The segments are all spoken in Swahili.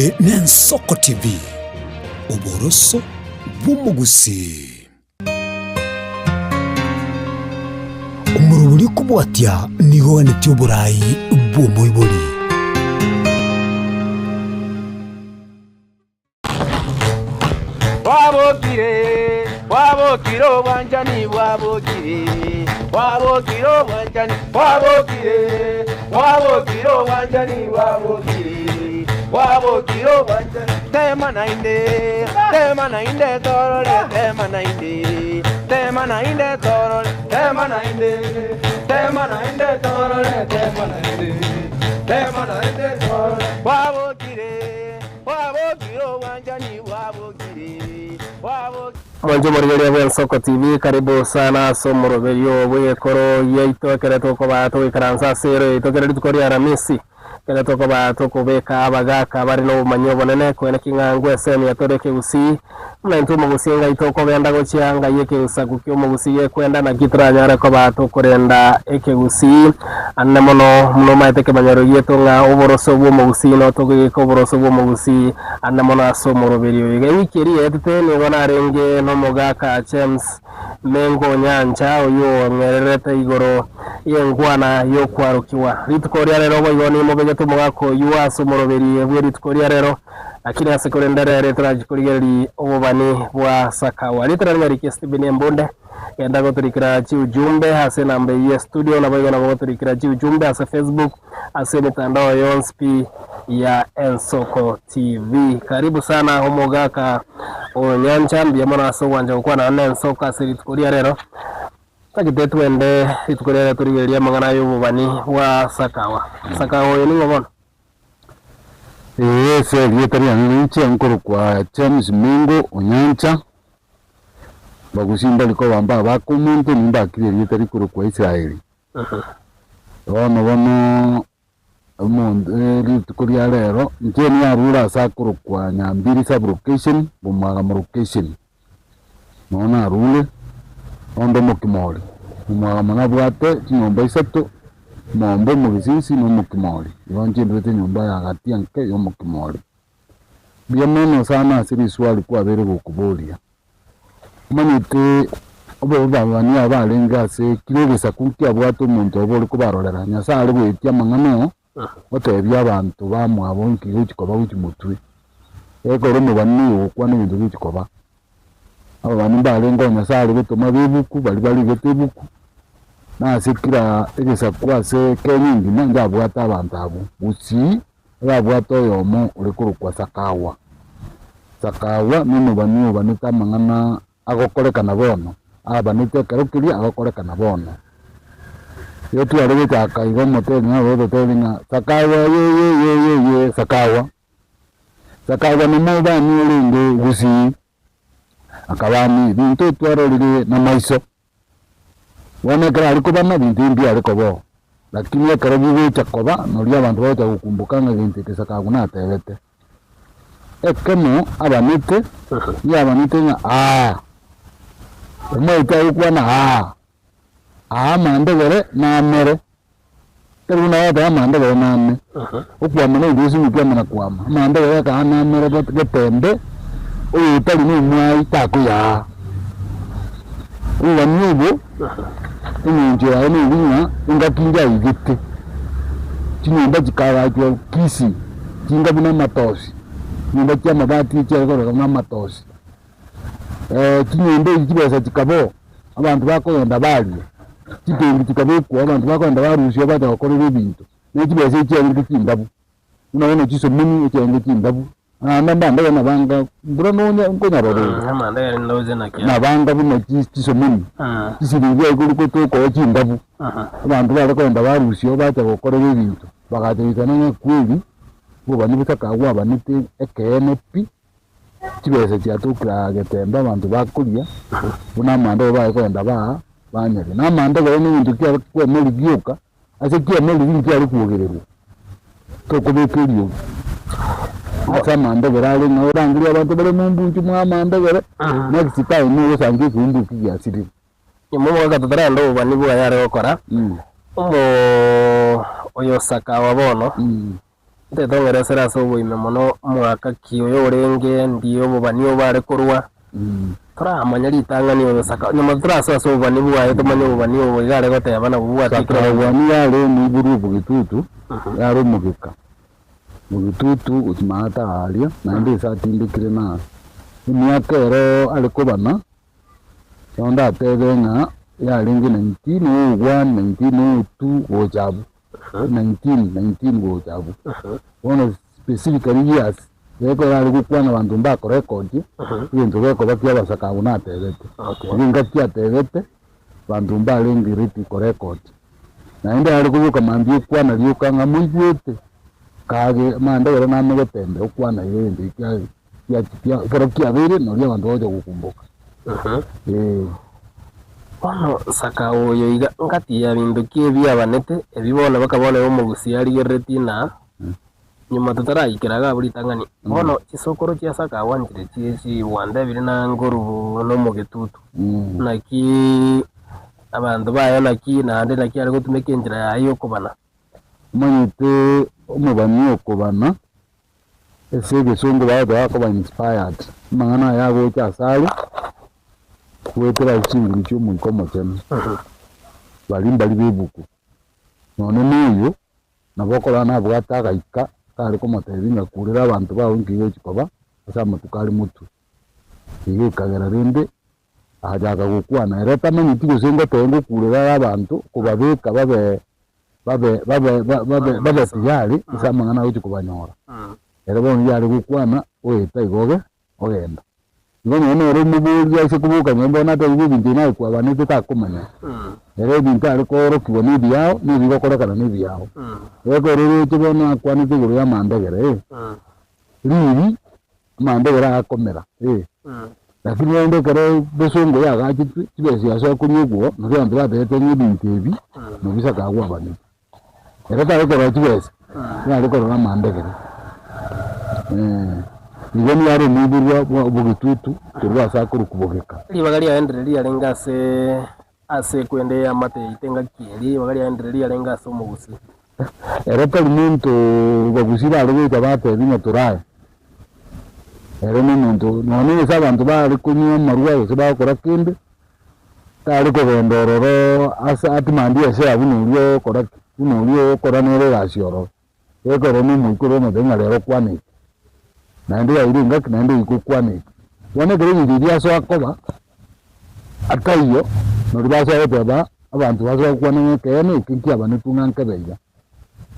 Nensoko TV uboroso bw'umugusi umuruburi kubwatya niho waneti uburayi bw'umuburi wabokire wanjani wabokire wanjani tema nainde torole tema nainde torole tema nainde torole wabokire wanjani wabokire Mwanjo morigeria bwa Nsoko TV, karibu sana somo roberio bwekoro yeito kere toko bato ikaransa sero itokere dukori aramisi kere toko bato kubeka abagaka bari no manyo bonene kwena kingangwe semi yatoreke usi na ntumo gusinga itoko benda gochianga yeke usagukyo mu gusiye kwenda na gitranyara ko bato kurenda eke usi anne mono maiteke manyaro yeto nga uboroso bwo mu gusi no toge ko uboroso bwo mu gusi anne mono asomo roberio yege wikiri yetete ni gona renge no mugaka James Mengo Nyanja oyo mwererete igoro yengwana yo kwarukiwa ritukoria rero boyoni mubegeto mugako yuaso moroberi bwe ritukoria rero akiri asekorendere retrajikorieri obubani bwa Sakawa ritranya request binembonde yenda goturikira chi ujumbe hase nambe ya studio na boyona goturikira chi ujumbe hase Facebook hase mitandao yonspi ya Nsoko TV. Karibu sana homogaka Nyanja mbia mwana aso wanja kwa na Nsoko asiritukoria rero takite twende ritukoria rero turigeria mangana y'ububani wa Sakawa yo ni ngobona se yetari anchi ankoro kwa James Mengo Nyanja bagusimba liko bamba bakumuntu nimba kire yetari kuro kwa Israeli bono ritukoria rero nkeni arura sakuru kwa Nyambiri sub location bumaga location nona arule ondo mukimori bumaga manabwate nyumba isatu mombe mugisisi no mukimori yonje ndete nyumba ya gatianke yo mukimori biameno sana asiri swali kwa bere gukuburia manite obo babani abalenga se kirogesa kuki abwato muntu obori kubarorera nyasale gwetia mangano otebya abantu bamwe abonki gukikoba gukimutwe eko romo bani ukwana bintu gukikoba abo bani balenga nyasale gutuma bibuku bali getebuku na sekira egesa kwase kenyingi nanga abwata abantu abo usi abwata yomo ulikuru kwa Sakawa nino bani banita mangana agokoreka na bono abanite karukiri agokoreka na bono yetu alibita akaigo moteli na rodo telinga Sakawa ye Sakawa ni moba ni ulinge gusi akabani bintu twarolire na maiso wana kara alikobana bintu mbi alikobo lakini yakarabiwe chakoba nolia abantu bacha gukumbukanga bintu kesakagu na tebete ekemo abanite ya abanite nga umaita ukwana mandegere na mere teruna wata mandegere na ame ukwa mane ndisi mukya mana kwama mandegere ka na mere getembe uyu tali ni mwai takuya uwa nyugo inje ya ni winga ingakinja igite kinyumba kikara cyo kisi kinga bina matosi nyumba kya mabati cyo goro na matosi kinyumba ikibesa kikabo abantu bakoyenda bali kitembi kikabeko abantu bakoyenda barushiye bata bakorera ibintu n'ikibesa cyo ngikindabu unaona kiso mini cyo ngikindabu namba na banga brononya nkonyaroro amanda ndoze na banga bino kiso mini kisiriye kuliko to kindabu abantu barakoyenda barushiye bata bakorera ibintu bagaterikana kweli bo bani bitakawa abanite ekenepi kibese cyatukira getemba abantu bakuria bunamanda bakoyenda banyere namanda bari n'ibintu cyo kwemera byuka ase kwemera ibintu ari kugererwa to kubekiriyo asamanda berali n'orangira abantu bari mu mbunju mwamanda bere next time no sangi kumbu kiyasiri imumo gatotara ndo bani bwa yare okora oyo Sakawa bono tetongera sera so boime mono mwaka kiyo orenge ndiyo bobani bare kurwa turamanya ritangani osaka nyuma turasa so bobani bwaye tumanye bobani obigare goteba na bubwatikira bobani yale ni buru bugitutu yaro mugika mugitutu utimata alia na ndi satindikire na imyaka ero alikobana yonda tebenga yalingi 1901 1902 gojabu 19 gojabu ono specifically years yeko yali gukwana bantu mbako record ibintu beko bakia basaka unatebete ibinga kia tebete bantu mbalengi riti ko record na inde yali kubuka mandi ukwana liukanga mwijete kage manda yero namwe gotembe ukwana yende kia pero kia bere no lya bantu ojo gukumbuka ono saka oyo iga ngati ya bintu kibya banete ebibona bakabona yo mugusiari gereti na nyuma tutarayikiraga buri tangani ono isokoro kya saka wanjire cyesi wanda biri na ngoru no mugitutu naki abantu bayo naki nande naki ari gutumeka injira yayo kubana manyite umubani okubana ese bisungu bayo bakaba inspired mangana yago cyasali kuwetera ikintu cy'umuntu komotene balimba libibuku none niyo nabokora nabwata gaika kali komotene ngakurira abantu bawo ngiyo kikoba asama tukali mutu iye kagera rende ajaga gukwana ereta manyiti gusenga tongo kurira abantu kubabeka babe tiyari asama ngana uti kubanyora erebo yari gukwana oyeta igoge ogenda ngono nero mubuzi ase kubuka nyembo nata ibintu nayo kwa banete takumanya ere bintu ari koro kiboni byao ni bigokora kana ni byao yego rero tubona kwa ni tiguru ya mandegere ribi mandegera akomera lakini ende kare besongo ya gachi tibesi aso kunyugo no ndira bete ni bintu ebi no bisa kagwa bani ere tare koro tibesi ya koro na mandegere Nigani yaro mubirwa bugitutu turwa sakuru kubogeka. Libagali yaendelea lengase ase kwende amate itenga kiri bagali yaendelea lengase umugusi. Ereta muntu bagusira ari tabate bino turaye. Ere muntu none sabantu bari kunyo marwa yose bakora kinde. Tari ko vendororo asa atimandi ase abunulyo kora bunulyo kora nere gasioro. Eko reno mukuru no denga lero kwani. Nande ya iringa nande ikukwane wane gere yidiya so akoba akayo no ribaso yoteba abantu bazo kwane kene ikinki abane tunganke beja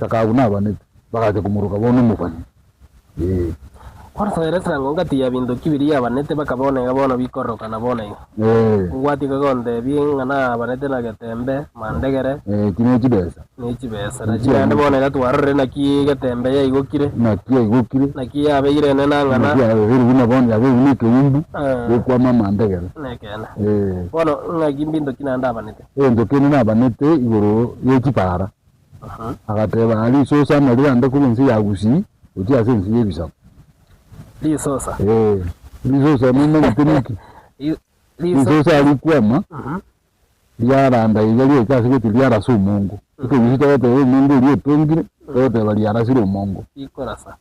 saka una abane bagaje kumuruka bono mufani Kwarsa eresrango ngati ya bintu kibiri abanete bakabona ngabona bikoroka nabona yo ngwati kagonde bingana abanete na gatembe mandegere kine kibesa ni kibesa na cyane bona gatwarre naki gatembe ya igokire naki yabeire nena ngana ya biri bina bona ya biri ni kiyumbu kwa mama ndegere nekena bona ngaki bintu kinanda abanete ndo kinina abanete igoro yekipara agateba ali so sana rirande kubinsi yagusi uti asensi yebisa Lisosa. Lisosa mimi natumiki. Lisosa alikwema. Yara ile kasi kuti liara su Mungu. Iko yita wote Mungu ile tongire, wote bali ara siro Mungu. Ikorasa.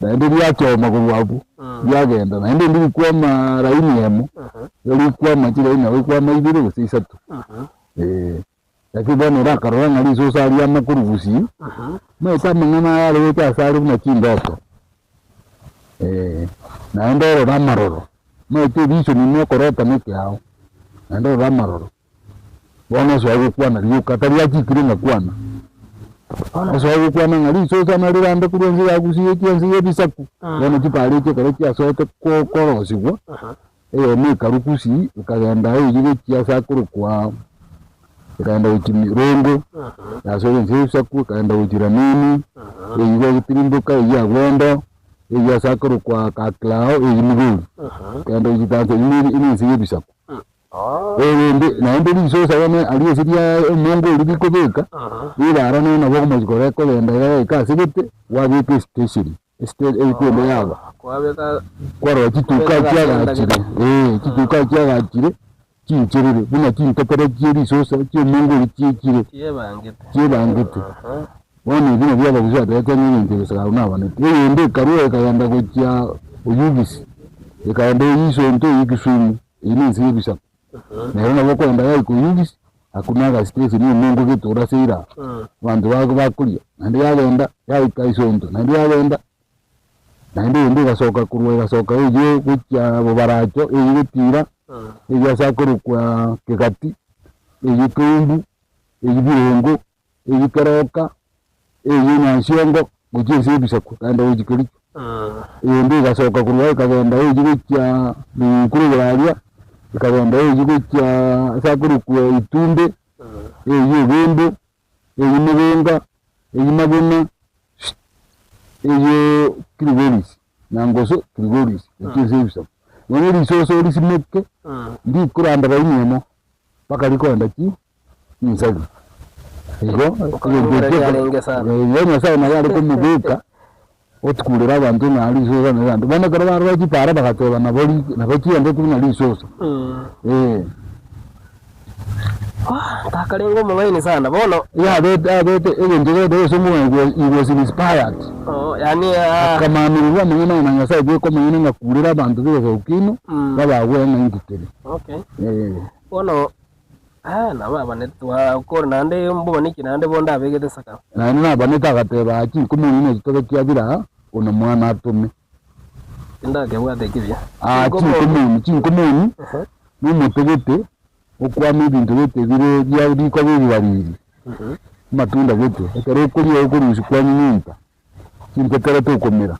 Na ndio yacho magubu. Yagenda na ndio kwema raini yemo. Yali kwema kile ina kwema ibiro usisatu. Lakini bwana rakaro ngari Lisosa aliama kuruvusi. Meta mangana yale weta asali kuna kindoto naenda ramaroro mete bicho ni korota meke yao naenda ramaroro bona swago kwana liuka taria kikiringa kwana swago kwana ngali so sana rirande kurenzi yagusiye kianzi yebisaku bona kipali cyo kare kya sote ko korosibwo ni karukusi ukagenda yige kya sakuru kwa kaenda ukimirongo yasoje nzisaku kaenda ujiranini yigo gutirimbuka ya gwendo ya sakuru kwa kaklao yimuguru kaenda ujitase ini sibisaku na ndi sosa wane aliye siria Mungu libikobeka ila arana na bogo mazikore ko benda ka sigete wabike station iko yaba kwabeka kwaro kituka cyagakire kituka cyagakire chincherere buna chinkatara chiri sosa chimungu chichire chibangite wone bino byaba kuzata yatanyi nteresaka unabane yende karuwa kayanda kucha uyugisi ikayanda yisonto yikisumu ininzi bisa naona bakwenda yayi kuyugisi akunaga stress ni mungu kitura sira bantu bakulia nandi yagenda yayi kaisonto nandi yagenda nandi gasoka kurwe gasoka iyo kucha bobaracho iyo gutira iyo sakuru kwa kigati iyo kumbu iyo birengo iyo karoka iyo nashongo gukise bisaku kandi ujikiri iyo gasoka kurwe kagenda iyo gucha kuri bararia kagenda iyo gucha sakuru kwa itunde iyo bimbo iyo mubenga iyo maguna iyo Krigoris nangoso Krigoris ukizibisa wani soso lisimeke ndi kuranda bayinyemo bakalikonda ki nsaga ego yenya sana yali kumubuka otkulira abantu nali soso n'abantu bana karaba baji para bakatoba naboli nabakiende tunali soso takalengo mwaini sana bono ya bete ebintu byo somuwe was inspired yani kama nilikuwa mwenyewe na nyasa byo ko mwenyewe ngakulira abantu byo ukino baba wena ngitele okay bono na baba netwa ko nande mbona kinande bonda begete saka na baneta gateba aki kumuni ne kyabira ona mwana atume ndage bwate kibya kumuni ni mutegete okwama ibintu bete bire byabiko bibirariri matunda bete ekero kuri okuruzi kwa nyinta kintetera tukomera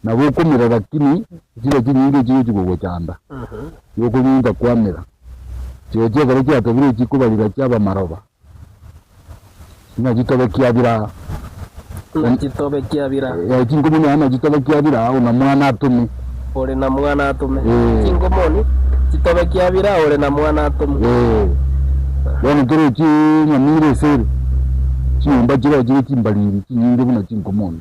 nabo komera lakini kile kinyinge kiyo kigugo cyanda yoko nyinta kwamera kiyo cyegara cyatobire kikubalira cyaba maroba gitobe kyabira kingomoni ana gitobe kyabira ona mwana atume ore na mwana atume kingomoni gitobe kyabira ore na mwana atume bwana toro ki nyamire sere cyumba kira kimbaliri kinyinde buna kingomoni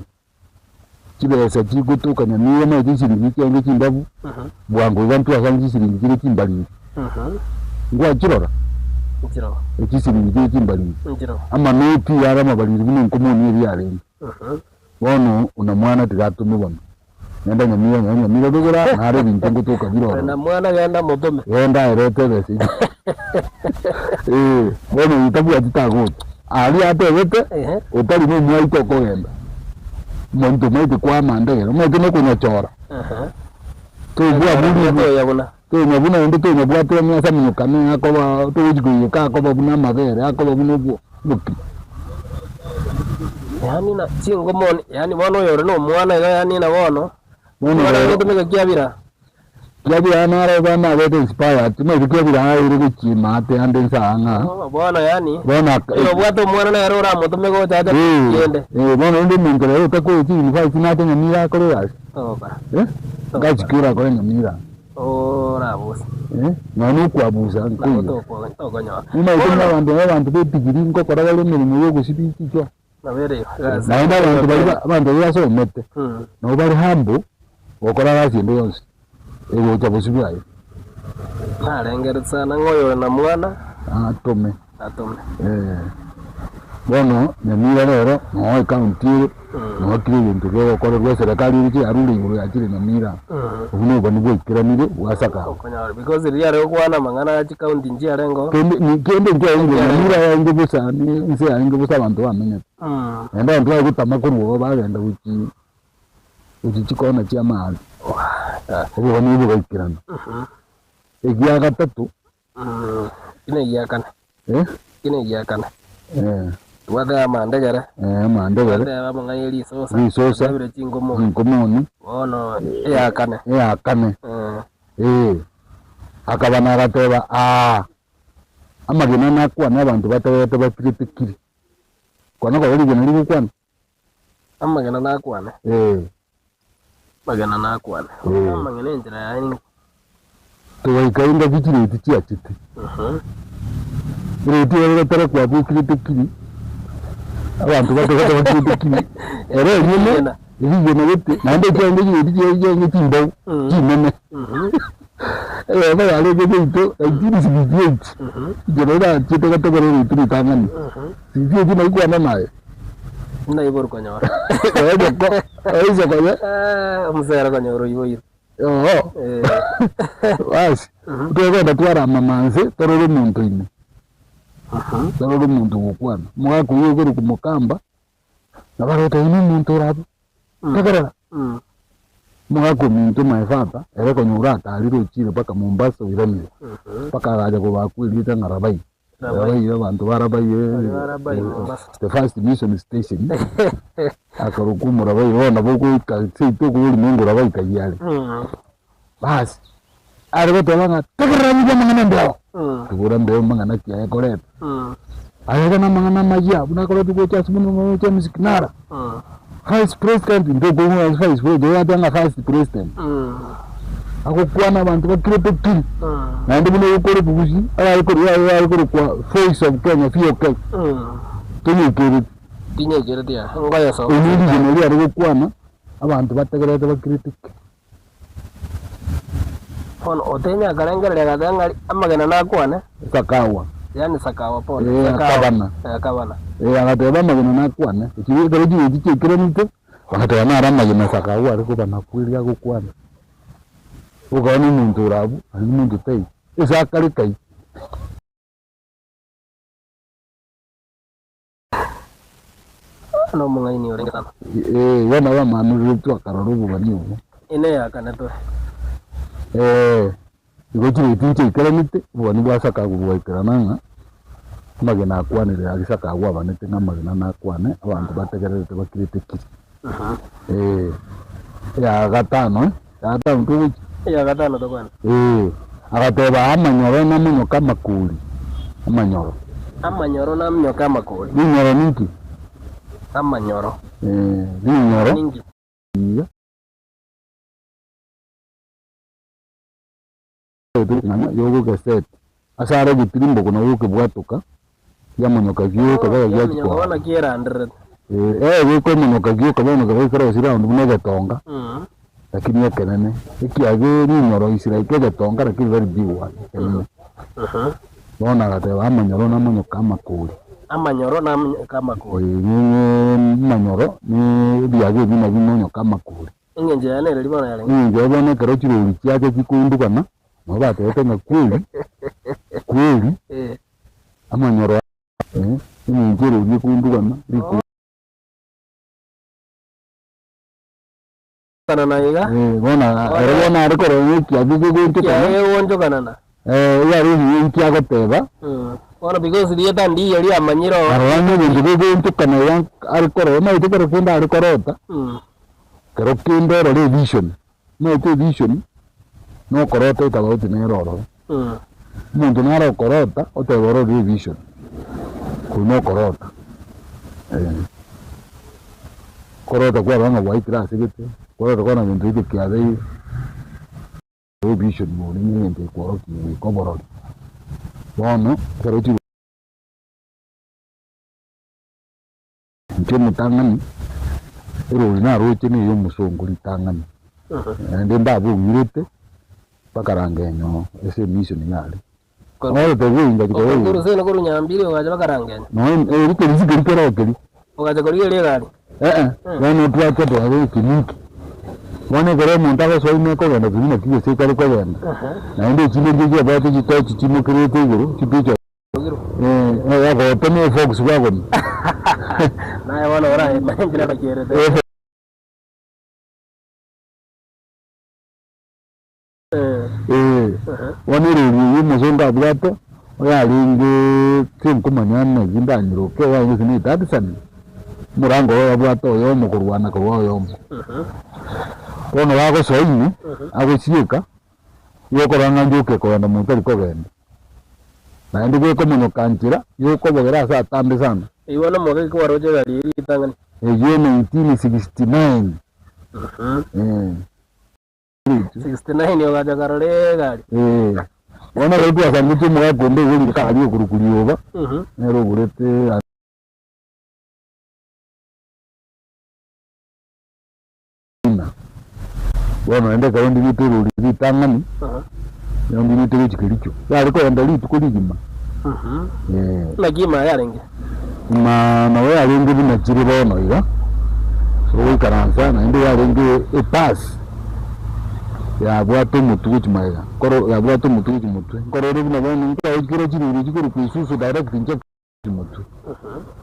kibesa kigutuka nyamire ma gisiri cyangwa kimbabu bwango bantu asangi gisiri kimbaliri ngwa kirora ekisiri kimbaliri ama noti yara mabaliri buna ngomoni yari yarende wono una mwana tigatume bwana nenda nyamira dogora nare bintu ngutuka biro na mwana yanda motome yenda erote besi wono itabu atitago ali atebete utali mu mwaito ko yenda muntu maite kwa mandero maite no kunyachora to bwa mundu to yabona to nyabuna ndo to nyabwa to nyasa myukane akoba to ujiguye ka akoba buna magere akoba buno buki yani na chingomoni yani bono yore no mwana yani na bono mwana ngetumeka kyabira nare bana bete inspired no kyabira ayire kuchima ate ande sanga bwana yani bwana yo bwato mwana na yaro ramo tumeko tata yende bwana ndi mingere utako chi ni fa sinate nyamira kole yasi ba ngachikira kole nyamira rabos nanu kwabuza nko to konyo abantu betigiri ngo kora bale mirimo yo gusibiki cyo nabere naenda abantu basomete no bari hambo okora basindu yonse ego chabusibyayo narengeretsa ngoyo na mwana atume Bueno, nyamira rero no county no kiri bintu byo ko rwo serikali iri aruri nguru yakire nyamira ubuno bwo nibwo ikiranire wasaka because iri yare kwana mangana ya county nji yarengo kende nyamira yange busa ni nse yange busa abantu bamenya enda ndo gutama ko rwo bagenda uki kikona cya mali ubu nibwo ikirana egiya gatatu ine yakana ine yakana wada mandagara mandagara wada mangayeli sosa bire cingomo ngomoni ono yakane akabana gateba amagena nakwa n'abantu batawete bapitikiri kwana ko bari gena libukwana amagena nakwana magena nakwana amagena injira yani tuwaikainda vikireti cyacite reti yari tara kwa bukitikiri abantu batawete bapitikiri nyine ibigena bite nande cyangwa igiti cyangwa kimbo kimene Ba ya le ke ito, ajini sibiti. Jero chito ka togoro itu tangani. Sibiti na ikuana naye. Na ibor ko nyora. Ko, aizo ko ya. Mzera ko nyoro ibo. Basi. Tuko ndatwara mamanze tororo muntu ine. Tororo muntu gukwana. Mwa kuyeguru kumukamba. Nabarota ine muntu rabu. Kagarara. Mwa kumuntu maifata, ere ko nyura ataliro chire paka Mombasa iramire. Paka raja ko bakwirita ngarabai. Rabai abantu barabai. The first mission station. Akarukumu rabai ona boko kalse to ko mungu rabai kayale. Bas. Arbo tolanga tagarani ga mangana ndao. Tugura ndao mangana kiya koret. Ayega na mangana magia, buna koret ko chas munu cha musiknara. Vice President ndogo wa Vice President ya Vice President. Ako kuana abantu bakirepeki. Na ndi bune ukore bugushi, ari kwa Face of Kenya FIOK. Tinyekere dia. Ngoya so. Undi jeneri ari kuana abantu bategerete bakirepeki. Pon otenya garengere gadanga amagana nakwane. Sakawa. Yani Sakawa pon. Kabana. Kabana. Agateba magana nakwane. Ikiwe taraji yikikire nite. Wakati na rama yina Sakawa ari kubana kwirya gukwana. Ugani muntu rabu, ari muntu tei. Isa kali kai. No mungai ni orang sana. Wana wa manu tu akarubu bani ubu. Ine ya kana to. Igochi tinche ikaramite bwani bwa Sakawa bwa ikarananga. Magana akwane ya Sakawa banete ngamagana nakwane abantu bategerete bakirite. Ya gatano, ya gatano ya gatano to kwana. Agateba amanyoro na munyoka makuli. Amanyoro na munyoka makuli. Ninyoro ninki. Amanyoro. Ninyoro ninki. Iya. Nana yogo gaset. Asara gutirimbo kuna uke bwatuka. Ya munyoka giyo kaga ya kwa. Wana kiera 100. Wiko munyoka giyo kaga no kaga kara sira ndo munega tonga. Lakini yakenene. Iki age ninyoro isira ikega tonga lakini very big one. Bona gateba amanyoro na munyoka makuli. Amanyoro na munyoka makuli. Manyoro ni biage bina munyoka makuli. Ingenje yana libona yale. Ingenje yana karo chiro kiaje kikundukana. No batete na kweli. Kweli. Amanyoro ingenje kikundukana. Kana na iga? Bona ariko roki abigo ya wonjo kana na. Ya ruhi inki agateba. Ona because dia tandi yali amanyiro. Arwanyo ngigo kana ya ariko ro na itikara kunda ariko rota. Karo kindo ro vision. No te vision. No korota itabauti ne roro. Mundu naro korota o te roro vision. Kuno korota. Korota kwa banga white grass gete. Korota kwa na mundu ite kiadei. Vision mo ni ngente kwa ki koboro. Bono karo ti Nchemu tangani. Ero na roche ni yo musonguri tangani. Ndi ndabu ngirete bakarangenyo ese mission yali. Kwa to winga kito. Kuru sene kuru nyambire waje bakarangenyo. No riko rizike rikero keri. Ugaje kuri ile gari. Wana tuache to hawo kiniki. Wana gore montaga soi me ko ganda kini kiyo se kare ko ganda. Na ndo chile nje ba to chito chichimo kire to guru chipicho. Ya go tene fox wagon. Na ya wana ora manjira bakere. Wani ruri muzonga bwato oya linge tinkumanyana gindanyiro ke wa ngizini tadisani murango wa bwato yo mukurwana ko yo ono wago soini agocieka yoko ranga njuke ko na mutari ko genda na ndi ko muno kanjira yoko bogera sa tambe sana iwana moge ko waroje gari itangani ye 1969 69 yo gaja karole gari wana ko twa sangutu mo gombe uri kali kurukuri oba nero gurete wana ende ka ndi bituru ri tangani Yambi ni tege chikiricho. Ya riko andali tukuli gima. Na gima yarengi. Na we arengi bina chiri bono iga. So karanza na indi arengi pass. Ya bwatu mutu chimaiga. Koro ya bwatu mutu chimutu. Koro bina bono nka ikiro chiri chikuru kuisusu direct inje chimutu.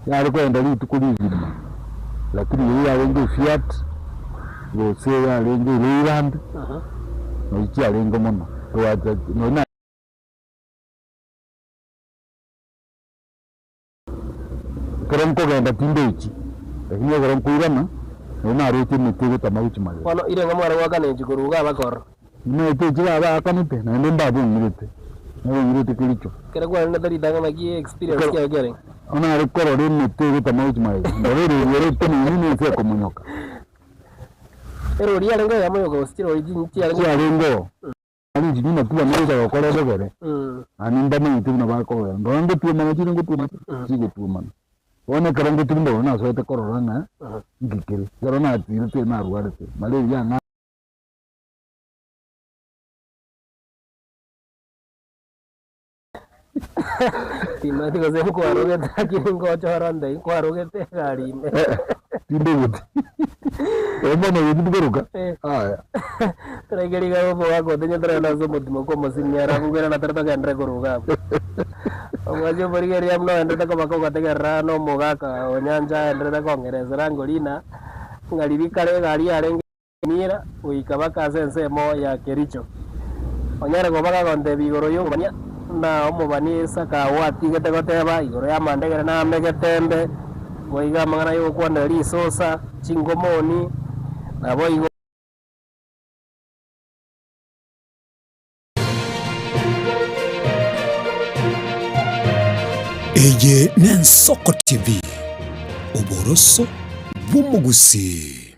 Ya riko andali tukuli gima. Lakini yeye arengi Fiat. Go se arengi Leyland. No ichi arengi mono. No na Keronko genda tindechi. Hiyo keronko irana. No arete metego tamauchi mali. Wano ile ngamara wakane chikuruga bakor. No teji aba kanite na ndemba bu ngirete. No ngirete kilicho. Kera kwa nda dari danga magi experience kya gere. Ona rekoro re metego tamauchi mali. Ndore yere tene nini fya komunyoka. Ero ria lengo ya moyo ko stiro iji ya lengo. Ani jina tuwa mweza wakora dogere. Ani ndama yitu na bakoro. Ndo tuwa mana jina ngutu sige tuwa mana. Wana karangu tundo na soete kororanga ngikiri garona tirite na ruarete male ya na timati ko se ko aroge taki ngo chorande ko aroge te gari me tindo gut emo no yitu beruka aya tregeri ga bo wa ko denyo tra na so modimo ko masinyara bugera na tarta ga andre koruga Omajo borigeri amno endete ko bako gategera no mogaka onyanja endete ko ngerezera ngolina ngalibikare gari arenge mira uikabaka sense mo ya Kericho onyare go baka gonde bigoro yo banya na omobani saka wati gete goteba igoro ya mandegere na megetembe boiga mangana yo kwanda risosa chingomoni na boigo Eye Nensoko TV Oboroso bumugusi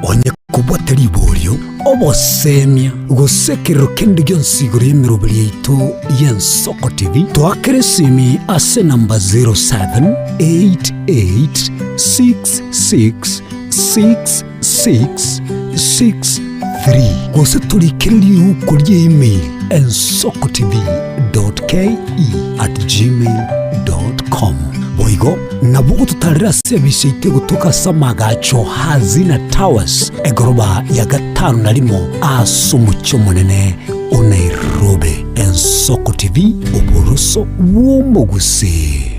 onye kubwatari iboryo obosemia gusekero kende gyonsigoro y'emiroberi yaitu y'Ensoko TV twakeresimi ase namba 0788666663 gose turikiriri ukurya email ensokotv.ke@gmail.com boigo nabugo tutarira sebishe itego tukasamaga hazina towers egoroba ya 5 asumucyo munene Nairobi. Ensoko TV oboroso w'umugusi.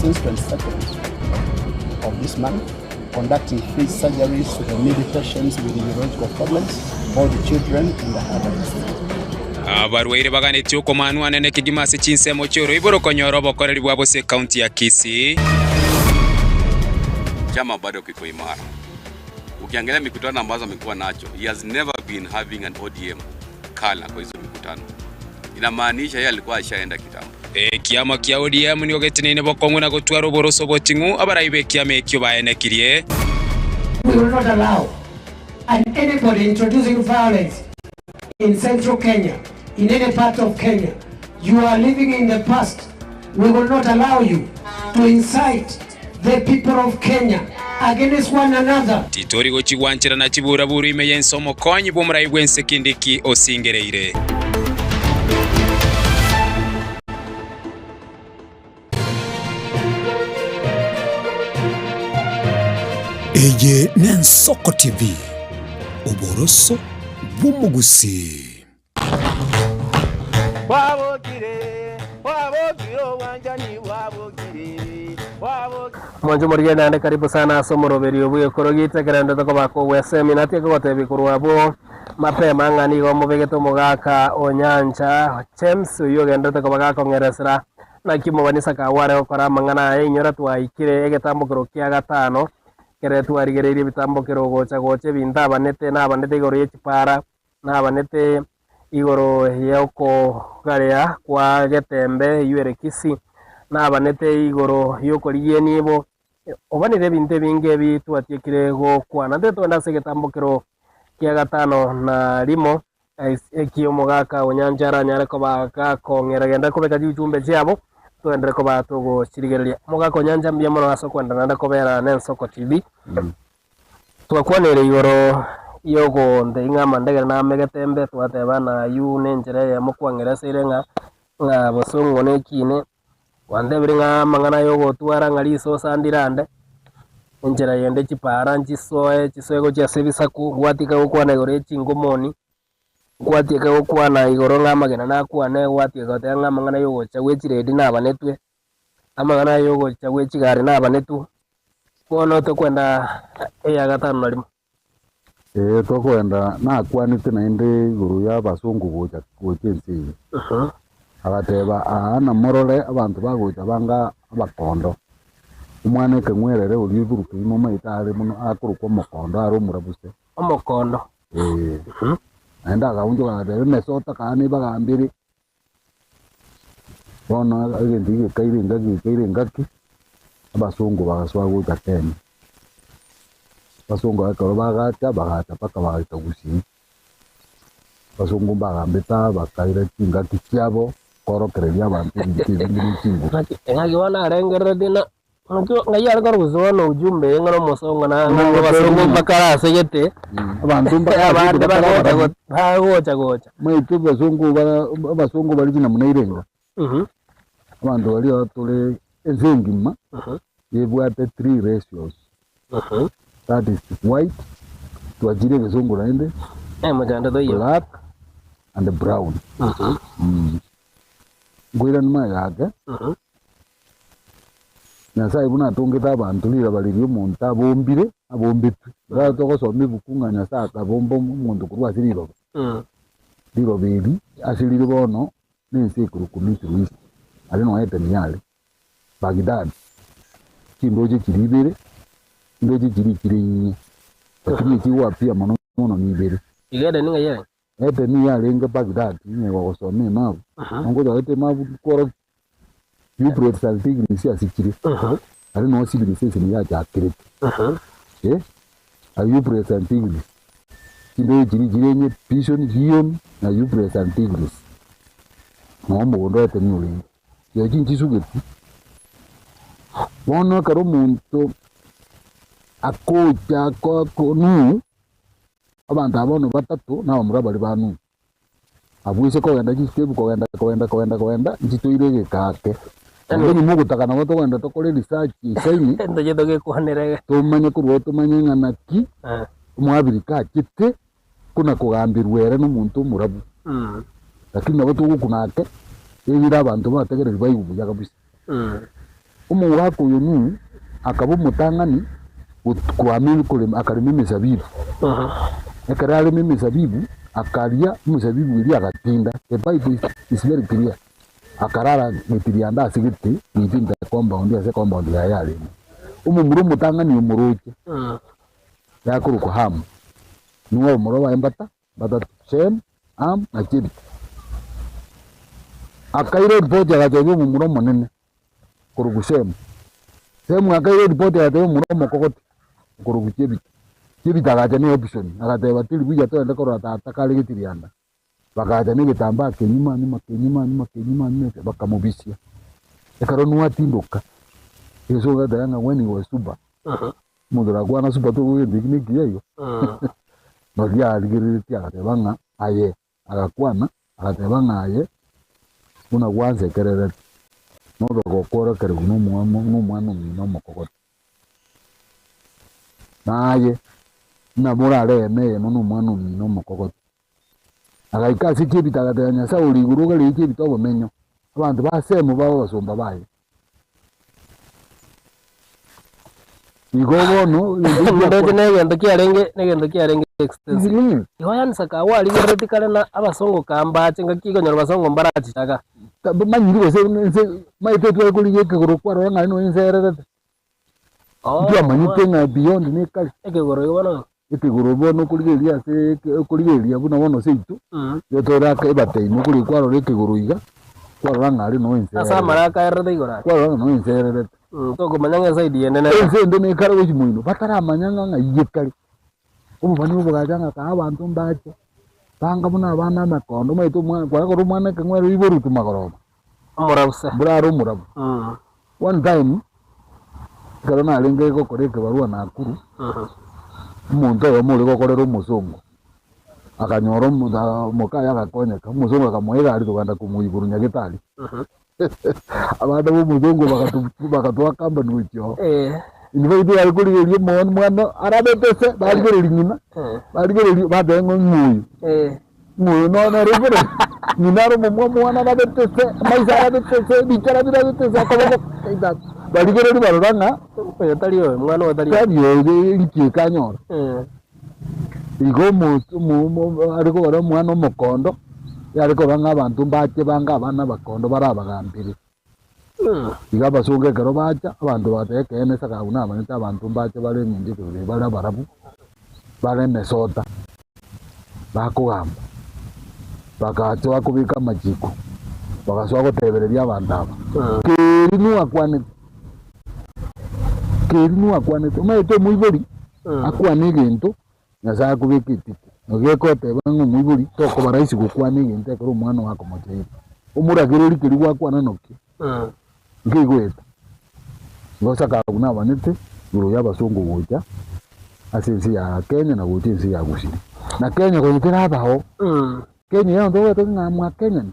Since 22nd of this month, conducting free surgeries to the needy patients with neurological problems, all the children in the adults. Abarwaire baganitio okomanwa nene kigimase chinsemo choro iboro konyoro bokoreri bwabose county ya Kisii. Chama bado kiko imara. Ukiangalia mikutano ambazo amekuwa nacho, he has never been having an ODM kala kwa hizo mikutano. Inamaanisha yeye alikuwa ashaenda kitambo. Kiama kia ODM ni ogetinene bokongwe na gotwara oboroso botingu abaraibe kiama ekyo baenekirie. We will not allow anybody introducing violence in central Kenya, in any part of Kenya. You are living in the past. We will not allow you to incite the people of Kenya against one another. Titori gochigwanchira na chibura buru imeye nsomo konyi bomurai bwense kindiki osingereire. Eye Nensoko TV oboroso bumugusi. Wabogire, wabogire, wanjani wabogire, wabogire. Mwanjo morigenda ande karibu sana somoroberio bwe korogite kerende toko bako wesemi natie kogotebi kurwabo mapema ng'ani go mubegeto mugaka Onyancha James uyo gende toko bagako ngeresera na kimobanisa kaware okora mang'ana inyora twaikire egetambukiro kia gatano kere twarigereire bitambukiro gocha binta abanete nabanete igoro y'ekipara nabanete igoro yoko garia kwa getembe yuere kisi nabanete igoro yokorigie nibo obanire binte binge bitwatikire gokwana ndetwenda segetambukiro kia gatano na limo ekio mugaka Onyancha aranyare kobaga kongera genda kubeka jumbe ciabo twendere koba tugucirigereria mugaka Onyancha mbia mono asokwenda nanda kobera Nensoko TV twakwanire igoro yogo ndinga ndegera na megetembe twateba na yu nenjere ya mukwangeresire nga bosungu nekine wandebire nga mang'ana yogo twara ngari so sandirande enjera yende chipara nchisoe chiswego cha sebisaku gwatika gukwana igoro chingomoni gwatika gukwana igoro ng'amagena nakwane gwatika gotega ng'amang'ana yogo chagwechiredi nabanetwe amang'ana yogo chagwechigari nabanetu bono tokwenda eya gatano na limo tokwenda nakwanite naende igoro ya basungu gocha ensi agateba ana morore abantu bagocha banga abakondo umwana ekeng'werere ori eburuka imo maita are muno akorokwa omokondo are omurabuse omokondo naende agaunjo gagateba emesota kana bagambire bono egento gikaire engaki abasungu bagasoa gocha Kenya basungu bakoro bagacha paka bagaita gusii basungu bagambita bakaire chingaki chiabo korokereria abantu bintu ng'agiwana arengerere dina ngai ari korogusona ujumbe ng'ano mosongo na basungu bakarase gete abantu abande bagocha maitu basungu bari kina munairenga abantu bari atore ezengima yebwate 3 ratios that is white twajire bezungu naende mujanda doyo black and brown gwira nima yake Nyasaye buna atongeta abantu lira balirio omonto abombetu togosoma ebuku ng'a Nyasaye akabomba omonto korwa ase lirobe lirobe eri ase lire bono nensi ekoroku Middle East are noete niare Baghdad chindoche chiri ibere chindoche chiri inye lakini ekiwapia mono ni ibere igede ninga yere ete ni yarenge Baghdad nye wagosoma emabu ongoza ete emabu koro Euphrates and Tigris asikiri ari no civilization yacha akirete Euphrates and Tigris kindo jiri nye Pishon Gion na Euphrates and Tigris no mondo ete ni uri yo jinchi sugeti bono karo muntu akocha ko nu abantu abono batatu na bamura bari banu abwise ko genda gitebu ko genda njitoire gekake ndo ni mugo takana goto genda tokore research isaini ndo jedo ge kuhanere tumanye kurwo tumanye nganaki umwabirika kite kuna kugambirwere n'umuntu murabu lakini nabo tugukunake ebira abantu bategerere bayubuya kabisa umugako yonu akabo mutangani kuamini kule akarimi misabibu ekarale misabibu akaria musabibu iri agatinda the Bible is very clear akarara mitirianda asigiti nitinda compound ya compound ya yale umumuru mutangani umuroke yakuru ko ham nuwo muro wa embata bata sem am akiri akaire report ya gajo umumuro monene kurugusem semu akaire report ya gajo umumuro mokokoti kuruguchebi kibitagaje ni option agateba tiri buya to enda korata atakali gitirianda bagaje ni gitamba kenyuma ni bakamubisia ekaro nuwa tindoka yeso gadanga weni wa suba mudura gwana suba to gwe digni giyeyo bagia aligiriti agatebanga aye agakwana agatebanga aye una gwanze kerere nodo gokora kere numwana no mokokota naye na morale eme no mwana no mokokota agaika sikibita agatenya sa uriguruga likibita obumenyo abantu basemu babo basomba baye Igobono Ndege negendo kiarenge extensive. Ihoyan sakawa ali vertikale na abasongo kambache ngakigonyora basongo mbarachi chaka. Manyiri gose maite twa kuri yekegoro kwaro ng'ai no insererete. Ndio manyite ng'a beyond ne kali. Ekegoro ibono. Ekegoro bono kurigeria se kurigeria buna bono seitu. Yo tora ka ibate no kuri kwaro rekegoro iga. Kwaro ng'ari no insererete. Asa maraka erete igora. Kwaro no insererete. Toko manyanga saidi ene. Ende ne karo wimuino. Batara manyanga ng'ai yekali. Umubani ubugajanga ka abantu mbache. Tanga buna abana makondo maitu mwana kwa mwana kangwero iboru tumagoroba. Murabuse. Buraro murabu. One time karona alenge ko koreke barua Nakuru. Umuntu yo muri ko korero umuzungu. Akanyoro mukaya akakonyeka. Umuzungu akamwega ari tuganda kumuyiguru nyagitali. Abada b'umuzungu bakatwa kamba n'ucyo. Invite ari kuri yiri mwana arabetese barigeri nyina. Barigeri badengo muyu. Muyu no na rubere. Nyina ro mwana arabetese maisa arabetese bicara birabetese akaboko kaita. Barigeri baruranga yataliyo mwana wataliyo. Taliyo iki kanyora. Igo mu ariko bara mwana mukondo. Yariko banga abantu mbache banga abana bakondo barabagambire. Iga basunge karo bacha abantu bateke ene saka una manita abantu mbache bale nyindi kure bala barabu. Bale Mesota. Bakugamba. Bakacho akubika majiko. Bakaswa gotebereria abantu aba. Kirinu akwanete. Maite muibori. Akwane gintu. Nyaza kubika itiko. Ogekote bangu muibori toko baraisi gukwane gintu karo mwana wako mochei. Umuragiriri kiri wakwana noki. Ngigweta. Ngosa ka kuna banete biro y'abasongo goja. Asensi ya Kenya na gotinsi ya Gusiri. Na Kenya ko yitira baho. Kenya yo ndo to ngamwa Kenya.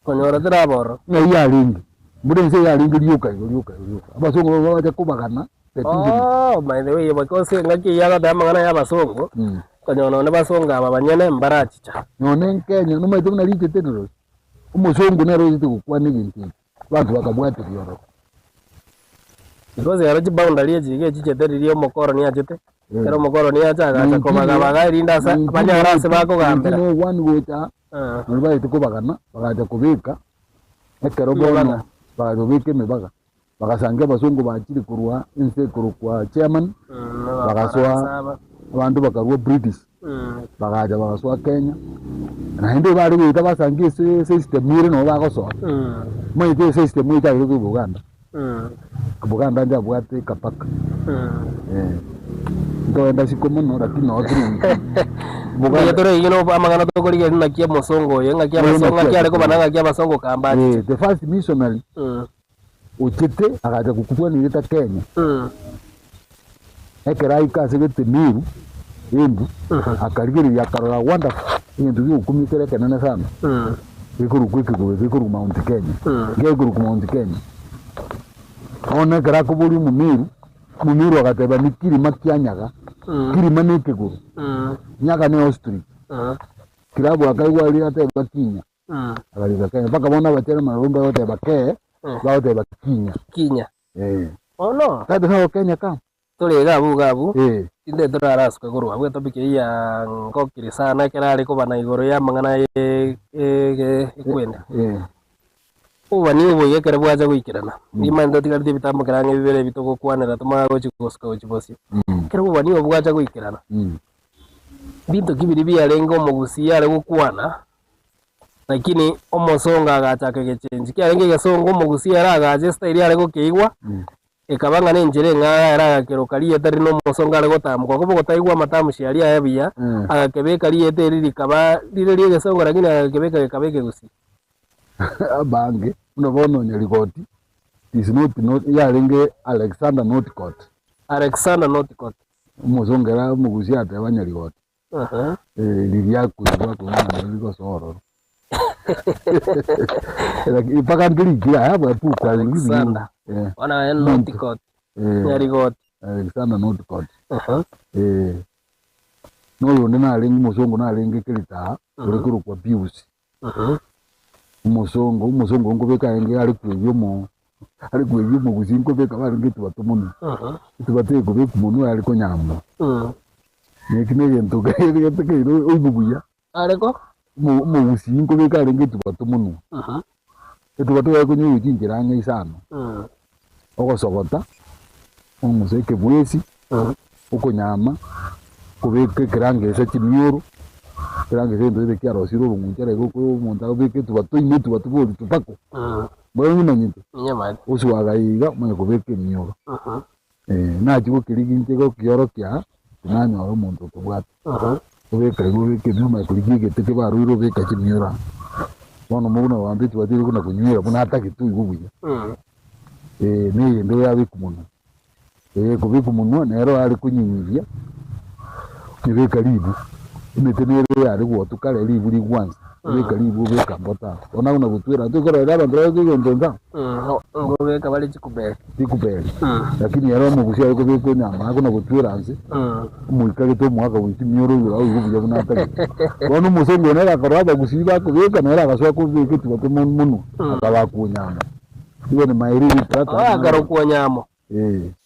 Konyora tira boro. Na ya ringi. Mudense ya ringi lyuka. Abasongo baje kubagana. By the way, because ngaki yaga damangana y'abasongo. Konyona ne basonga abanyene mbarachi cha. None Kenya no maito na rite tenero. Umuzungu nero yite kukwane gintu. Bantu bakabwate yoro. Because yaro boundary yige chicheteririo mokoro ni achete. Kero mokoro ni achaga acha kobaga rinda sa banyarase bako gambera. No one wota. Nurba yite kubagana bagaje kubika. Ekero bono bagobike mebaga. Bagasange abasongo bakiri kurwa inse kurukwa chairman. Bagaswa abantu bakarwa British. Bagaje bagaswa Kenya. Na hindi bari bita basange system mire no bagoso. Maite system ita iri Buganda. Buganda ndia bwate kapaka. Ndo enda sikomo no lakini otru. Buganda tore yino amagana to kuri na kia mosongo yenga kia basonga kia reko bananga kia basongo kambachi. The first missionary. Uchete akaja kukutwa ni leta Kenya. Ekerai kasegete miru. Indu akarigiri yakarora wanda indu yukumikere kenene sana. Ikuru Mount Kenya. Ngekuru Mount Kenya. Ona kara kuburi mumiru akateba nikiri makianyaga. Kiri maneke guru. Nyaga ne Austria. Kirabu akaigwa ali ateba Kinya. Akaliza Kenya paka bona bachere marumba yote bake. Baote bakinya. Kinya. Oh no. Kade ho Kenya kam. Tole gabu. Inde turaraswa guru abwe topike ya ngokiri sana kirari ko bana igoro ya mangana ikwenda. Uba ni ubo yekere bwaza gwikirana. Nimanda tigarite bitambo kirange bibere bitoko kwanera tumago chikoska uchibosi. Kero uba ni bwaza gwikirana. Bintu kibiri byarengo mugusi yare gukwana. Lakini omosonga agachaka gechenji kyarenge gesongo mugusi yare agaje style yare gokeigwa. Ekabanga nenjere nga era kariye tari no mosonga re gotamko kubo gotaigwa matamushi yari ayabia agakebeka liyete riri kaba riri gesongo lakini agakebeka kabeke gusi abange unobono nyarigoti is not yarenge Alexander Northcote mosonga mugusi ate abanyarigoti riri yakuzwa kuna riri soro lakini paka ndiri kila haba puka Alexander wana Northcote nyarigoti Alexander Northcote no yone na alingi musongo na alingi kilita uri kurukwa Pius umusongo ngobeka enge ari kuyo mu ariko iyo mugusinko beka baringitu batomuno tubate ko beku muntu ariko nyamba nekine gento gaire tekero ububuya ariko mugusinko beka aringitu batomuno tubate ko nyu jinjiranga isano ogosogota umuseke bwesi uko nyama kubeke kirange se chimyuru kirange se ndo beke arosiro rungunjere ko umuntu abeke tubato imetu batubodi tupako bwana nyinto nyama uswagaiga mwe kubeke myuru nacho kiriginte ko kioro kya nanya ro muntu tubwata kubeke myuma kurigike teke baruiro beka chimyura bono mubuna wambe tubatiri kuna kunywira buna ataki tu igubuya ne ndo yabe kumuno kubika umunwa nero ari kunyinyivya kibeka libu imetenere ari guotukale libu ligwanza kubeka libu beka mbota ona una gutwira tukora raba ndroge ngendonza ngobeka bali chikubele lakini yaro mugushya ko beko nyama kuna gutwira nzi muikage to mwaka wiki myoro au yubuya bunata bona musongo nera karaba gusiba kubeka nera gaswa kubeka tubato munu akaba kunyama iyo ni mairi tata agaro kunyama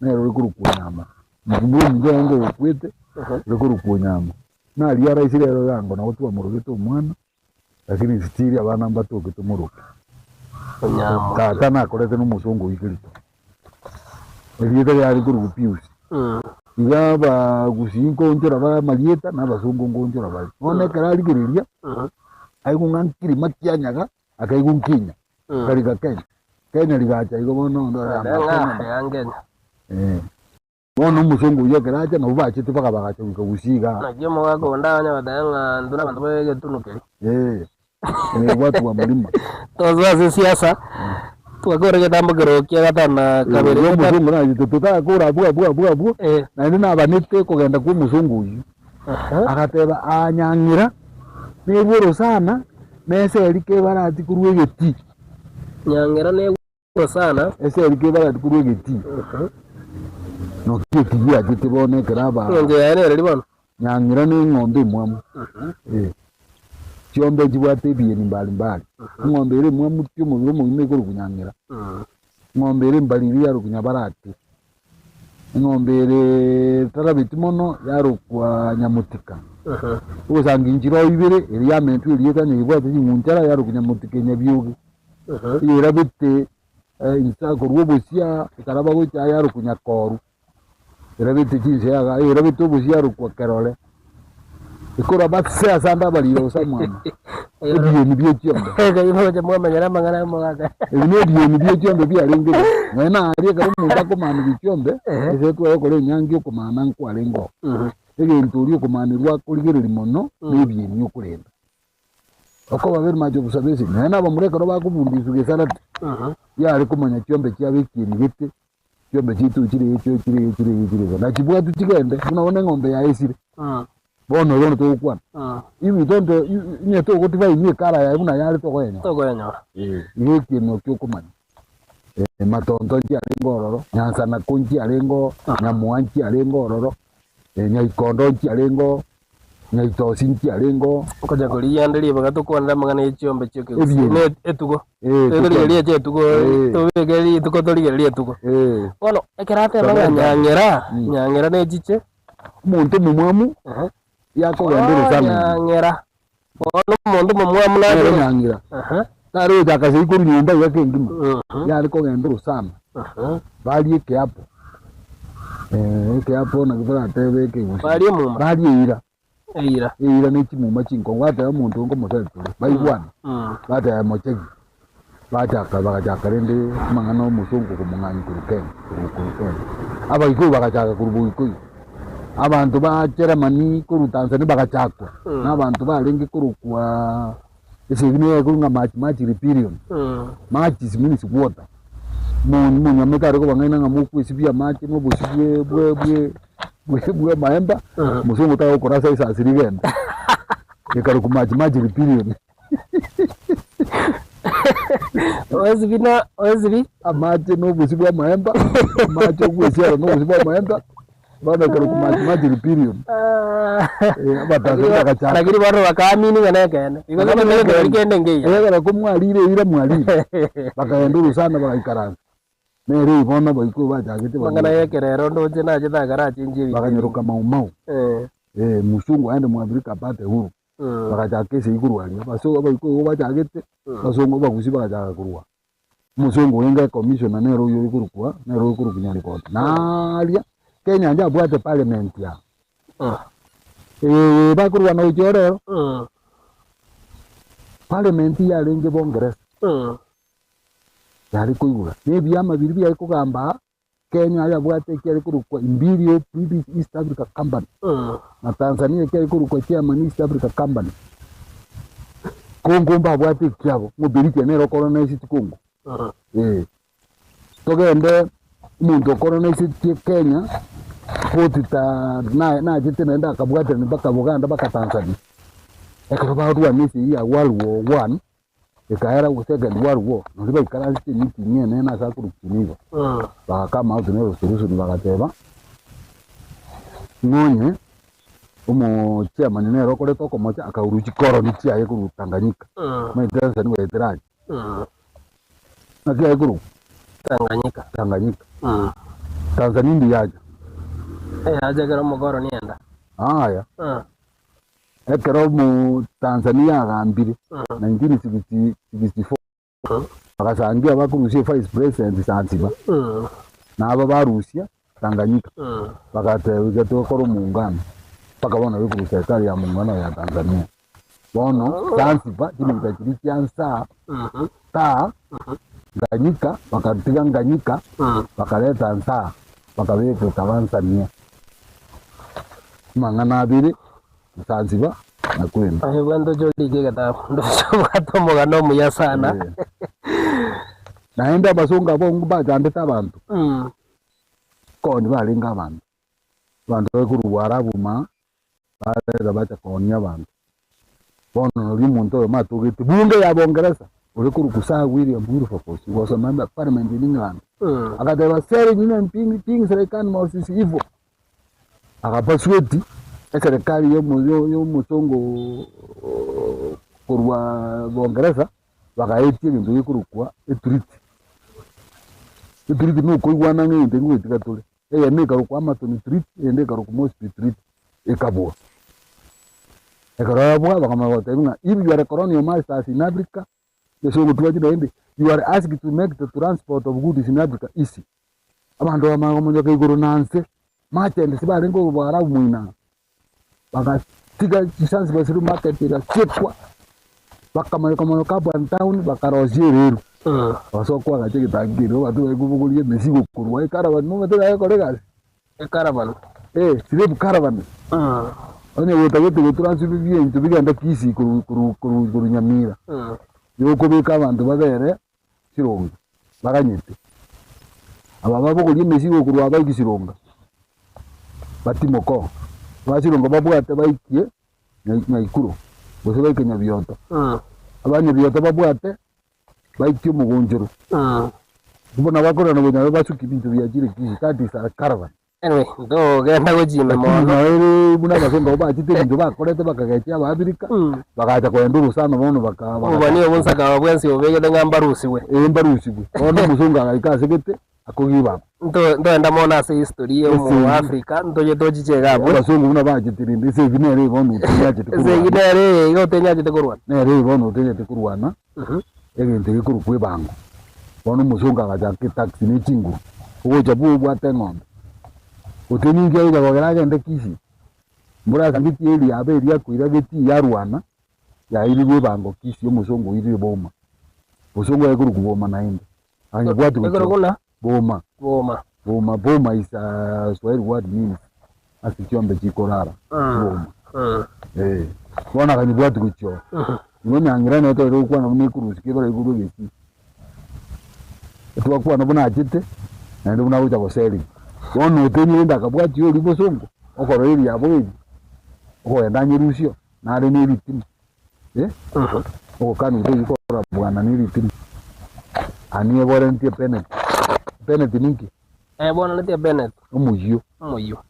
nero rikuru kunyama mbubu ngengo ukwete rikuru kunyama na liara isire ro yango na utu amurugito mwana lakini sitiri abana mbato kitumuruka kunyama tata na korete no musongo ikirito eliyeta yari kuru kupiusi igaba gusinko njora ba malieta na basongo ngonjora ba one karali kiriria aigungankiri makianyaga akaigunkinya kari Kenya ligacha iko bono ndo yangenya bono musongo yekeracha no bache tupaka bagacha ukagusiga najemo wako ndanya badanga nduna bantu bege tunukeli watu wa mulima tozo siasa twagore gedambo gerokia gatana kabere musongo na tututa kura bua na ndina banite kugenda ku musongo uyu akateba anyangira neburo sana mese elike barati kuruwe geti nyangira ne sana ese elike barati kuruwe geti no kiya kitibone karaba nje yane reri bano nyangira ni ngombe mwamu chombe jibwate biyeni mbali ngombe iri mwamu tyo mu ime ko kunyangira ngombe iri mbali ya kunyabarati ngombe iri tarabitimono yaro kwa nyamutika usanga injiro ibire iri ya mentu iri yekanye ibwate ngunjara yaro kunyamutika nyabyugi irabite insako rubusia karaba go yaro kunyakoru irabite jinse yaga irabite busia ro kwa karole ikora batse asamba bali yosa mwana ebiye nibye cyombe gayibo je mwamanyara mangana mwaga ebiye nibye cyombe bya ringe mwana ari ka umuntu ko manu bicyombe ese ko yakore nyangi ko mana nko arengo ege nturi ko manirwa kurigere limono biye nyo kurenda oko babiri majo busabese mwana bamureka no bakubundisuge sarati ya ari kumanya cyombe cyabikiri gite cyombe kitu kiri na kibwa tukigende unaona ngombe ya esire bono to kwa ibi tonto nyeto ko tiva inye kara ya una yale to kwenya yeki no kyo kumanya matonto nti alengororo nyanza na kunji alengo nyamuanchi alengororo nyaikondo nti alengo nyaitosi nti alengo koja kulia ndeli bagato kwanda mangana icyombe cyeke ne etugo ndeli etugo to begeli tuko to ligeli etugo bono ekerate nyangera ne jiche muntu mumwamu yako gendero sana nyangera bono muntu mumwamu na nyangira taro jaka sikuri nyumba yake ngima yali ko gendero sana bali ke hapo na kibara tebe ke bali mu bali ira ira ni chimuma chinko wata umuntu ngo mutetu bayibwana bata ya mochegi bata ka rende mangano musungu ko munganyi kuruken aba iko bakachaka kurubuiko abantu ba Germany kuru Tanzania bakachakwa n'abantu barenga kuru kwa esebine kurunga match repirion match means water mun nyameka reko bangaina ngamuku isibia match no busibye bwe maemba musungu tawo korasa isa sirigenda yekaru ku match repirion ozibi amate no busibya maemba match ogwesera no busibya maemba bana karo ku match repirion abatazira gacha lakini baro bakamini ganekene iko kama ngende ngeya yega ko mwalire ira mwalire bakaenduru sana bakaikaranza nere bona boiko bachagete mangana yekerero ndoje naje thagara chinjiri bakanyeruka mau musungu aende mu Afrika apate huru bakachakese ikuruaria baso boiko bachagete basongo bagusi bakachaga kurua musungu wenga commissioner nero yo ikurukwa nero ikurukunya report naria Kenya nja bwate parliament ya bakurwa na ujorero parliament ya renge bongereza yari kuigura ne byama biri bya kugamba Kenya ya bwate kiri kurukwa Imperial British East Africa Company na Tanzania kiri kurukwa Chairman East Africa Company Kongo mba bwate kyabo mubirike nero colonize Kongo togende muntu colonize Kenya potita na jite nenda akabwate ni baka Buganda baka Tanzania ekabadwa nisi ya World War 1 ikaera Second World War ndiba ikara sisi miti nyene na sakurukiniva bakama out nero solution bakateba ngonye umo chairman nero kore toko mocha akauruchi koroni chiaye ku Tanganyika maitesa ni weteraji nakia guru Tanganyika Tanzania ndi yaje aje gara mugoro nienda haya ekero mu Tanzania agambire 1964 bakasangia bakurushye vice president Zanzibar naba barusia Tanganyika bakatewe gato koro muungano pakabona bikuru serikali ya muungano ya Tanzania bono Zanzibar kimekiri kiansa Tanganyika bakatiga Tanganyika bakaleta nsa bakabeka Tanzania mangana abiri Zanzibar na kwenda wendo jodi geta ndo batomoga no muya sana naenda basonga bongo bajandeta abantu koni balinga abantu bakuru warabu ma bale bacha konya abantu bono no muntu matugite bunge ya Bongereza uri kuru kusaa William Wilberforce was a member of parliament in England akateba seri nyine mpingi serikali mausisi hivyo akapasweti serikali yo mutongo kurwa Bongereza bakaiti bintu yikurukwa etriti nuko igwana ngende ngwitika tole neka rukwa amatoni treat neka rukwa mosque treat ekabo ekarabwa bakamagota if you are a colonial master in Africa so you are asked to make the transport of goods in Africa easy abantu bamagomonja kiguru nanse machende sibare ngo barabu muina bakatiga chance basiru market ira chekwa bakamanya kabwa town bakarozirero basokwa gacheke tangiro batu bekubugulie mesigo kurwa caravan no metera kolega caravan sire caravan ane wotagote transport bien tubiganda kisi kuru nyamira yoko beka abantu babere Kironga baganyete aba babugulie mesigo kurwa bayikisironga batimoko bachironga babwate bayikie nyayikuru bose bayikenya byoto abanye byoto babwate bayikie mugonjero kubona bakora nabo basuka ibintu byagire kisi kandi sa caravan anyway ndo genda gojime mono ere buna basonga bachite bintu bakorete bakagacha ababirika bakaja kwenda urusano bono bakabaniyo bonsaka babwensi obegede ngambarusi we embarusi we ono musonga aikasegete akogiba ndo enda mona se history yo mu Africa ndo tojichega abo basonga buna bachitiri ndise ginere bono tunyaje tekuru se ginere yo tenyaje tekurwana nere bono tenyaje tekurwana egente gikuru kwebango bono musonga gaja taxi ni chingu ugoja bwa tengombe uteninge ida bagaraga ndekisi mbura ngiti eli yabe ria kuira geti ya Rwana ya ili bwebango kisi yo musongo ili boma musongo yakuru kuboma naende anye bwatu boma is a Swahili word means asikiombe chikorara boma bona kanye bwatu kucho ngone angirana to ro kwa na mukuru sikibara iguru gesi etwa kwa na bona ajite na ndo na uja boseli wono tenye ndakabwati yo libosongo okoro iri yabo oko endanye rusio na ale ni bitini oko kanu ndo ikora bwana ni bitini ani volunteer penalty ninki bona letia Bennett umuyo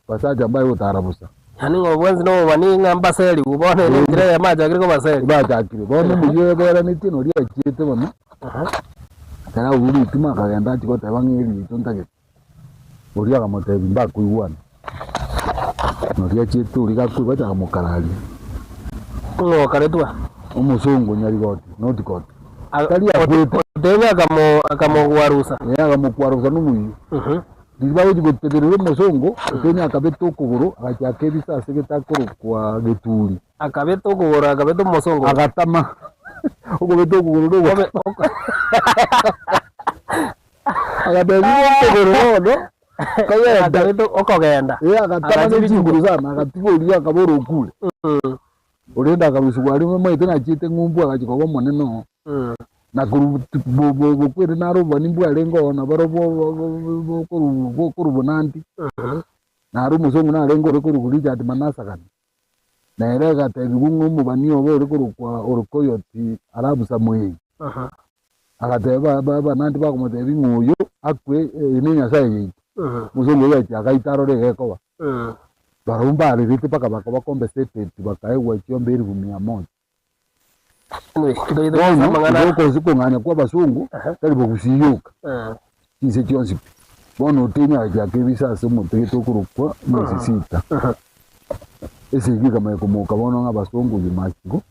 pasaja ambayo utarabusa yani ngobwenzi no bani ngambaseli ubone ni ndire maja kiriko baseli baja kiri bono umuyo bera ni tino ria chite bono kana uri tuma kagenda tiko tabangiri tontage uri akamotebi mbakuigwana noria chitu uri gakuigwa ta mukarari ngo karetwa umuzungu nyarigoti not god kali akwete debe akamugwarusa akamugwarusa n'umuyi ndibaho gitegerere umuzungu utenya akabeto kuguru agachake bisase bitakuru kwa gituri akabeto kuguru akabeto umuzungu agatama uko beto kuguru ndo agabeto kuguru ndo kaya akabeto okogenda agatama n'ikinguru sana agatiburi akaboro kule urenda akabisugwa rimwe mwete na chite ngumbu agachikoba moneno na kurubukwere naruba nimbu alengo na barobo kurubunandi naru muzungu na alengo kurugulija ati manasa kana na erega tebigungu mubaniyo bo kurukwa urukoyoti arabu samwe agateba baba nandi bakomotebi nguyo akwe ninya sayi muzungu yati akaitaro regekoba barumba arite paka bakombeseted bakaewa chiombe 100 Ndio ziko nganya kwa basungu karibu kusiyuka kise chonsi bono tinya ya kebisa sumu teto kurukwa mwezi 6 ese giga kumuka bono ngabasungu bimasiko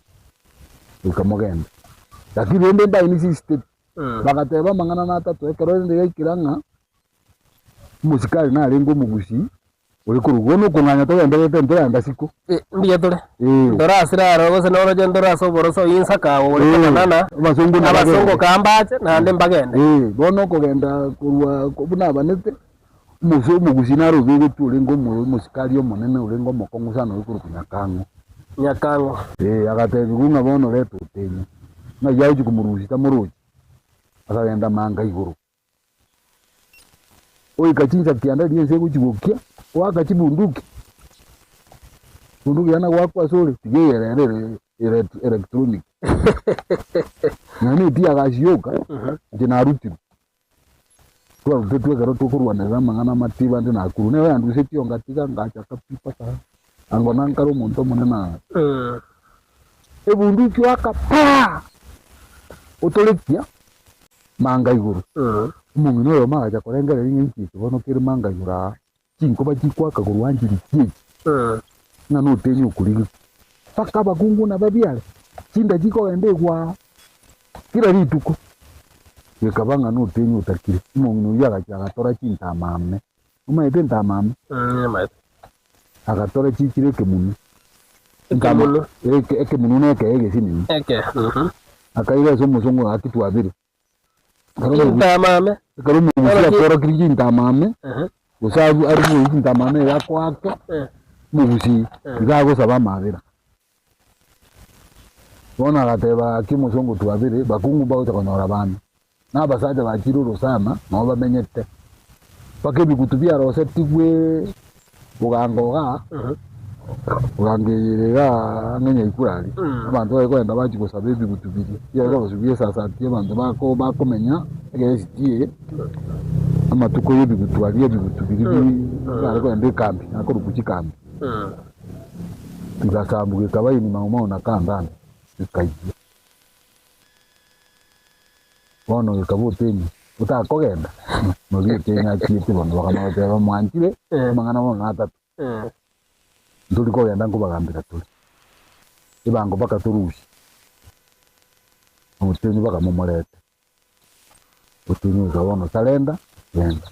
ukamugenda lakini ende nda ini system bakateba mangana na tatu ekero ende yakiranga musikali na lengo mugusi uri kurugono kunganya to ndete ndera ndasiko ndiye tole ndora siraro gose noro je ndora so boroso insaka uri kanana abasongo kambache na nde mbagende bono kugenda kurwa kubuna banete muzo mugusina rubigo tulingo musikali yo monene ulingo mokongo sana uri kurukunyakango nyakango agatebi kunga bono leto tenye na yaji kumuruzi tamuruji akagenda manga iguru oyi kachinza kianda diense kuchibukia waka chibunduki bunduki yana wakwa sole tigeyerere electronic nani pia gashoka jina ruti kwa rutetwe karo tokurwa na mangana matiba ndi nakuru ne yandu setio ngatika ngacha kapipa ka angona nkaro muntu munena ebunduki waka pa otolekia manga iguru umuntu no maga korengera nyingi bono kiri manga igura kinko bachikwa kaguru wanjiri kiki na no tenyo kuri paka bagungu na babyale kinda jiko ende kwa kila rituko yekabanga no tenyo utakire umuntu yaga cyagatora kinta mame umaite nta mame agatora kikire kemunu nkamulu eke munu neke sinini akaira zo muzungu akitwabiri kinta mame karumu musia kora kinta mame usabu arimu kinta mame yako ake mugusi igago saba mavira bona gateba kimuzungu twabiri bakungu bauta konora bana nabasaja bakiruro sana no bamenyete pake bikutubia rosetigwe ugangoga urangirira ngenya ikurari abantu bakwenda baji kusabe bikutubiri yaga basubiye sasa tie abantu bakomenya egesitie amatuko y'ibikutubari bikutubiri bariko ende kambi akoro kuchikambi ngasambuke kabaini mama na kandana ikaiye bono ikabuteni utakogenda muri Kenya kiti bono bakamotera mwanjire mangana bono atatu nduri kogenda nkubagambira turi ibango bakaturushi umuteni bakamumurete utuni ukabono salenda yenda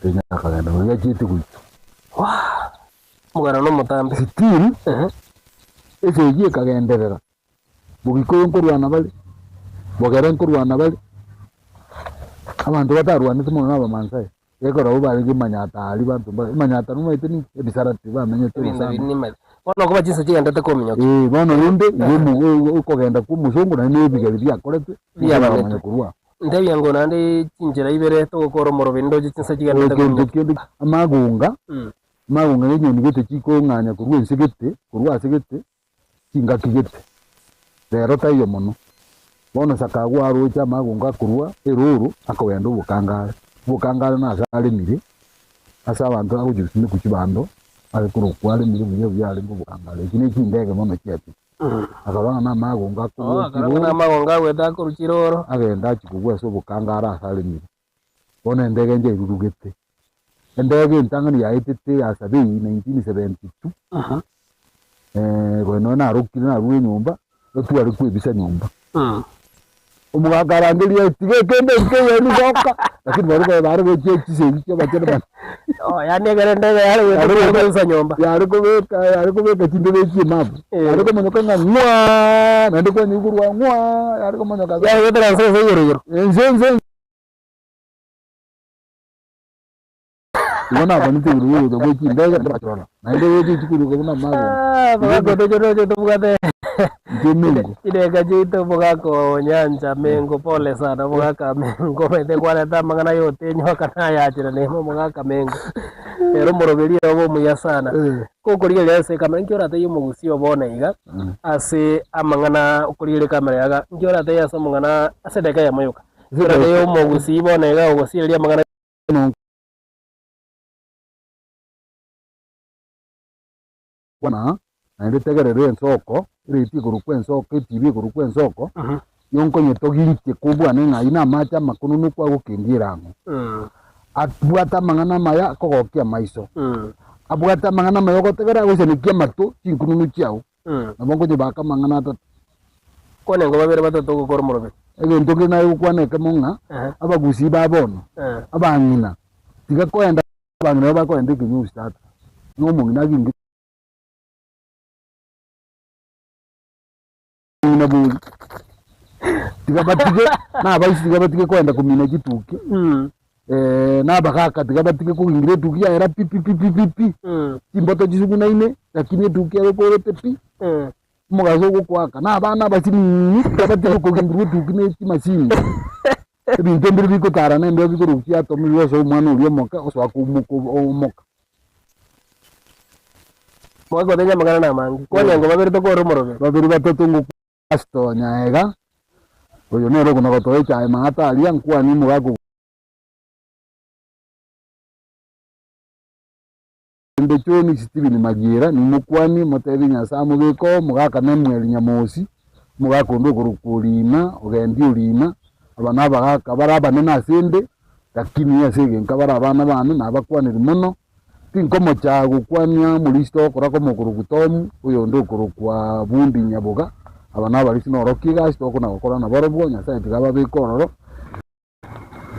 Kenya akagenda muri kiti kuito mugara no mutambi sitiri ese yiye kagenderera bugikoyo nkorwana bali bogera nkorwana bali abantu batarwana tumono n'abamansaye yekora ubari gimanyata ali bantu manyata numaite ni ebisarati bamenye sana bono kuba chinsa chigenda komenya bono rinde ngemu ukogenda kumuzungu na nebigari byakorete byabamenye kurwa ndebya ngo nande chinjira ibere to gukora mu rubindo chinsa chigenda komenya amagunga magunga nyoni gete chiko nganya kurwa nsigete kurwa sigete kinga kigete rero tayo mono bono sakagwa arucha magunga kurwa eruru akawenda ubukangara nasale mire asa abantu akujusine kukibando ari kurukwa ari mire byo byali ubukangara ikine kindege mono cyati akabanga na magonga ko akabanga na magonga gweta ko rukiroro agenda chikugwa so bukangara salimire bona ndege nje irugete ndege ntangani yaitete asabe 1972 gweno na rukire na ruwe nyumba otu ari kwibisa nyumba umugagarangiriye tige kende nke ni soka lakini bari goje chise cyo batera yani garende yari kwibisa nyumba yari kubeka chindebe chimabu yari ko monyoka ngwa nandi kwa nyugurwa ngwa yari ko monyoka yari gotera sese yoro enzenze Wana bani tu uru do bochi ndege batona na ndege ji chikuru ko na mago bago to bugate Mengo ide gajito bugako nyanja Mengo pole sana bugaka Mengo mete kwaleta mangana yote nyoka na yachira nemo bugaka Mengo ero moroberia obo muya sana kokoria lese kamera nkiora te yumugusio bona iga ase amangana ukurire kamera yaga nkiora te yaso mangana asedeka ya mayoka nkiora te yumugusi bona iga ogosiria mangana wana naende tegerere ensoko reti kurukwe ensoko TV kurukwe ensoko yonko nyetoginche kubwa nenga ina macha makununu kwa gukingirango atbuata mangana maya kogokia maiso abwata mangana mayo gotegera gusenikia matu cinkununu ciao nabongo jibaka mangana ta kone ngo babere batatu gukora murobe ego ntoke na yukwane kemonga abagusi babona abangina tiga koenda bangina bakoenda kinyu start no mungina gingi na buli tiga batike kwenda kumina kituki na bakaka tiga batike kuingira tuki ya era pipi timboto jisugu naine lakini tuki ya ko tepi mugazo gukwaka na bana basini tiga batike kuingira tuki ne timashini ebintu mbiri biko tara na ndo biko rukia to mi so mwana uri moka so moka mwago tenya magana na mangi kwanya ngo babiri to ko rumorobe babiri batatu ngo asto nyaega oyo nero kuna gotoe cha mangata alia nkwa ni mugaku ndo choni Steven Magira ni mukwani motebi nyasamu giko mugaka nemweli nyamosi mugaku ndo kurukulina ogendi ulina abana bagaka baraba nena sende lakini yasege nkabara abana bana nabakwanira muno tinkomo cha gukwanya mulisto korako mukurukutomu oyo ndo kurukwa bundi nyaboga abana bari sinorokiga stoko na gukora na borobwo nyasaye tigaba bikororo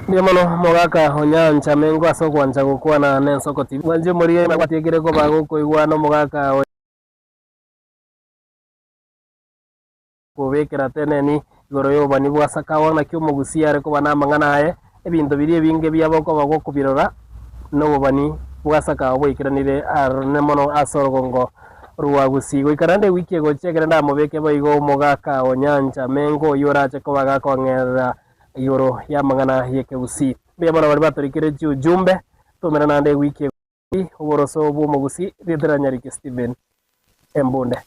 ndiye mono mugaka onyancha Mengo asokwanja gukwa na Nensoko TV wanje muri batigire ko baguko igwano mugaka kubekera teneni igoro yo bani bwasakawa na kyo mugusia ariko bana mangana aye ebintu biri binge byaboko bagokubirora no bani bwasakawa boikiranire arne mono asorogongo ruwa gusigo ikarande wiki ego chegera nda mubeke boigo mugaka onyancha Mengo yorache ko bagako ngera yoro ya mangana yeke usi bya bana bari batorikire jumbe tumera nande wiki uboroso bu mugusi ridra Nyariki Steven Embunde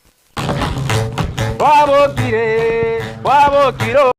wabokiro